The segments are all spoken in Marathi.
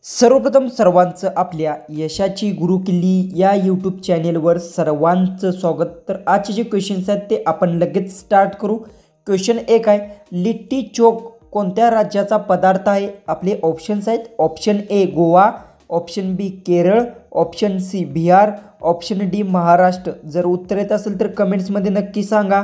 सर्वप्रथम सर्वांचं आपल्या यशाची गुरुकिल्ली या यूट्यूब चॅनेलवर सर्वांचं स्वागत। तर आजचे जे क्वेश्चन्स आहेत ते आपण लगेच स्टार्ट करू। क्वेश्चन 1 आहे, लिट्टी चोक कोणत्या राज्याचा पदार्थ आहे? आपले ऑप्शन्स आहेत, option A Goa, option B Kerala, option C Bihar, option D Maharashtra. जर उत्तर येत असेल तर कमेंट्समध्ये नक्की सांगा।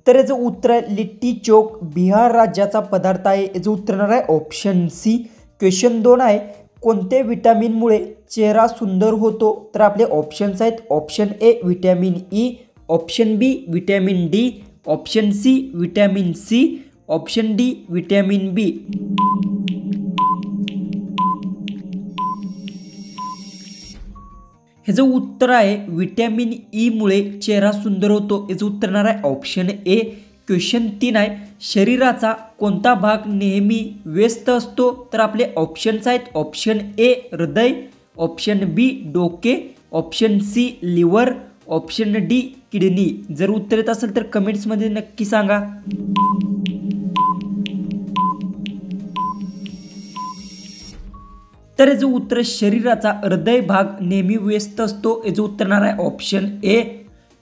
तर याचं उत्तर आहे लिट्टी चोक बिहार राज्याचा पदार्थ आहे। याचं उत्तर येणार आहे ऑप्शन सी। क्वेश्चन 2 आहे, कोणत्या विटॅमिनमुळे चेहरा सुंदर होतो? तर आपले ऑप्शन्स आहेत, option A vitamin E, option B vitamin D, option C vitamin C, option D vitamin B. ह्याचं उत्तर आहे विटॅमिन ई मुळे चेहरा सुंदर होतो। याचं उत्तर येणार आहे ऑप्शन ए। क्वेश्चन 3 आहे, शरीराचा कोणता भाग नेहमी व्यस्त असतो? तर आपले ऑप्शन्स आहेत, ऑप्शन ए हृदय, ऑप्शन बी डोके, option C liver, option D kidney. जर उत्तर येत असेल तर कमेंट्समध्ये नक्की सांगा। तर याचं उत्तर शरीराचा हृदय भाग नेहमी व्यस्त असतो। याचं उत्तर येणार आहे ऑप्शन ए।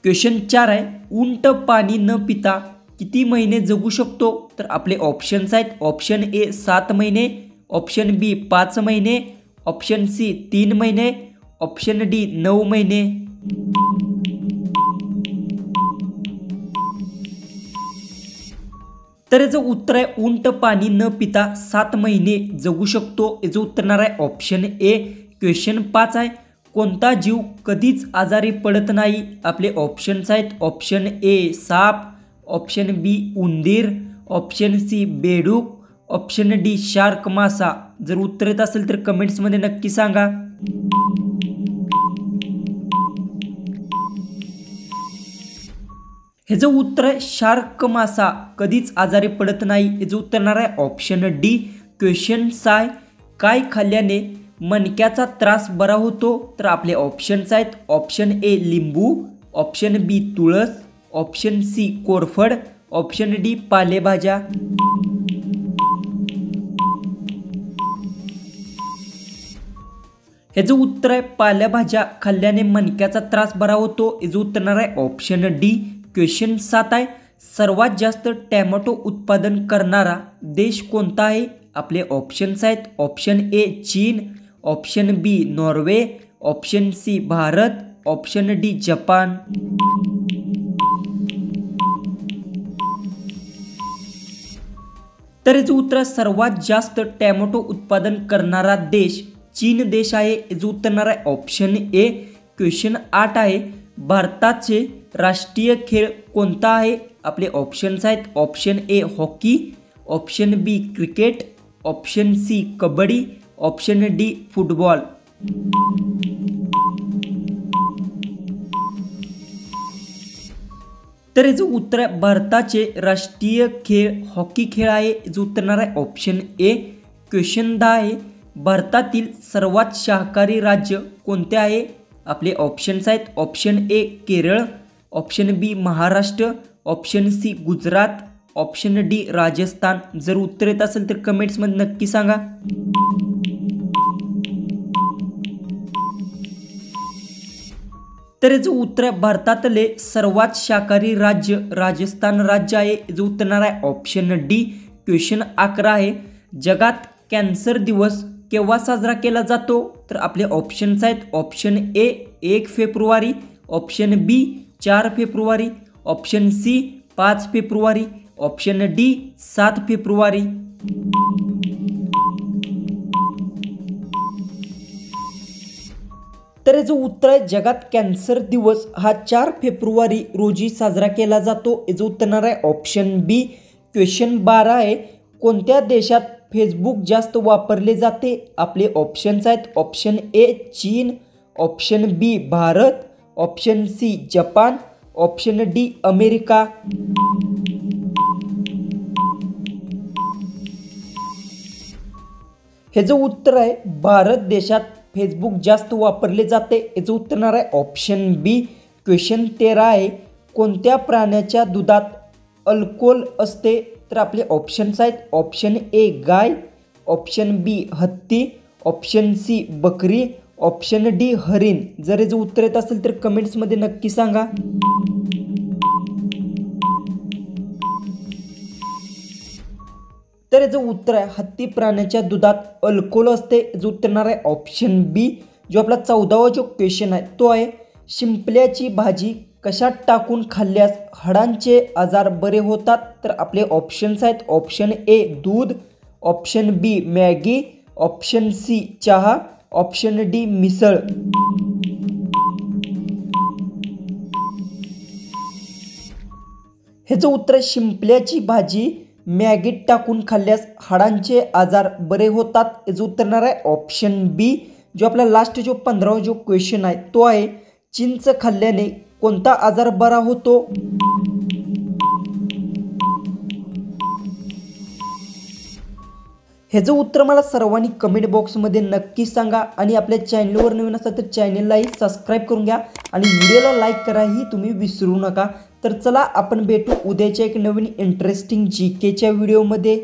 क्वेश्चन 4 आहे, उंट पाणी न पिता किती महिने जगू शकतो? तर आपले ऑप्शन्स आहेत, ऑप्शन ए 7 महिने, ऑप्शन बी 5 महिने, ऑप्शन सी 3 महिने, ऑप्शन डी 9 महिने। तर याचं उत्तर आहे उंट पाणी न पिता 7 महिने जगू शकतो। याचं उत्तर येणार आहे ऑप्शन ए। क्वेश्चन 5 आहे, कोणता जीव कधीच आजारी पडत नाही? आपले ऑप्शन्स आहेत, ऑप्शन ए साप, ऑप्शन बी उंदीर, ऑप्शन सी बेडूक, ऑप्शन डी शार्क मासा। जर उत्तर येत असेल तर कमेंट्समध्ये नक्की सांगा। ह्याचं उत्तर आहे शार्क मासा कधीच आजारी पडत नाही। याचं उत्तर येणार आहे ऑप्शन डी। क्वेश्चन 6, काय खाल्ल्याने मणक्याचा त्रास बरा होतो? तर आपले ऑप्शन्स आहेत, ऑप्शन ए लिंबू, ऑप्शन बी तुळस, ऑप्शन सी कोरफड, ऑप्शन डी पालेभाज्या। ह्याचं उत्तर आहे पालेभाज्या खाल्ल्याने मणक्याचा त्रास बरा होतो। याचं उत्तर येणार आहे ऑप्शन डी। क्वेश्चन 7 आहे, सर्वात जास्त टॅमॅटो उत्पादन करणारा देश कोणता आहे? आपले ऑप्शन्स आहेत, option A Cheen, option B Norway, option C Bharat, option D Japan. तर याचं उत्तर सर्वात जास्त टॅमॅटो उत्पादन करणारा देश चीन देश आहे। याचं उत्तर येणार आहे ऑप्शन ए। क्वेश्चन 8 आहे, भारताचे राष्ट्रीय खेळ कोणता आहे? आपले ऑप्शन्स आहेत, option A hockey, option B cricket, option C kabaddi, option D football. तर याचं उत्तर आहे भारताचे राष्ट्रीय खेळ हॉकी खेळ आहे। याचं उत्तर येणार आहे ऑप्शन ए। क्वेश्चन 10 आहे, भारतातील सर्वात शाकाहारी राज्य कोणते आहे? आपले ऑप्शन्स आहेत, option A Kerala, option B Maharashtra, option C Gujarat, option D Rajasthan. जर उत्तर येत असेल तर कमेंट्समध्ये नक्की सांगा। तर याचं उत्तर आहे भारतातले सर्वात शाकाहारी राज्य राजस्थान राज्य आहे। याचं उत्तर येणार आहे ऑप्शन डी। क्वेश्चन 11 आहे, जगात कॅन्सर दिवस केव्हा साजरा केला जातो? तर आपले ऑप्शन्स आहेत, ऑप्शन ए 1 फेब्रुवारी, ऑप्शन बी 4 फेब्रुवारी, ऑप्शन सी 5 फेब्रुवारी, ऑप्शन डी 7 फेब्रुवारी। तर याचं उत्तर आहे जगात कॅन्सर दिवस हा 4 फेब्रुवारी रोजी साजरा केला जातो। याचं उत्तर येणार आहे ऑप्शन बी। क्वेश्चन 12 आहे, कोणत्या देशात फेसबुक जास्त वापरले जाते? आपले ऑप्शन्स आहेत, option A Cheen, option B Bharat, option C Japan, option D America. ह्याचं उत्तर आहे भारत देशात फेसबुक जास्त वापरले जाते। याचं उत्तर येणार आहे ऑप्शन बी। क्वेश्चन 13 आहे, कोणत्या प्राण्याच्या दुधात अल्कोहोल असते? तर आपले ऑप्शन्स आहेत ऑप्शन ए गाय, ऑप्शन बी हत्ती, ऑप्शन सी बकरी, ऑप्शन डी हरिण. जर याचं उत्तर येत असेल तर कमेंट्समध्ये नक्की सांगा. तर याचं उत्तर आहे हत्ती प्राण्याच्या दुधात अल्कोहोल असते. जो उत्तर येणार आहे ऑप्शन बी. जो आपला 14वा जो क्वेश्चन आहे तो आहे शिंपल्याची भाजी कशात टाकून खाल्ल्यास हाडांचे आजार बरे होतात? तर आपले ऑप्शन्स आहेत ऑप्शन ए दूध, ऑप्शन बी मॅगी, ऑप्शन सी चहा, ऑप्शन डी मिसळ. ह्याचं उत्तर शिंपल्याची भाजी मॅगीत टाकून खाल्ल्यास हाडांचे आजार बरे होतात. याचं उत्तर येणार आहे ऑप्शन बी. जो आपला लास्ट जो 15वा जो क्वेश्चन आहे तो आहे चिंच खाल्ल्याने कोणता आजार बरा होतो? ह्याचं उत्तर मला सर्वांनी कमेंट बॉक्समध्ये नक्की सांगा. आणि आपल्या चॅनलवर नवीन असाल तर चॅनललाही सबस्क्राईब करून घ्या आणि व्हिडिओला लाईक कराही तुम्ही विसरू नका. तर चला आपण भेटू उद्याच्या एक नवीन इंटरेस्टिंग GKच्या व्हिडिओमध्ये.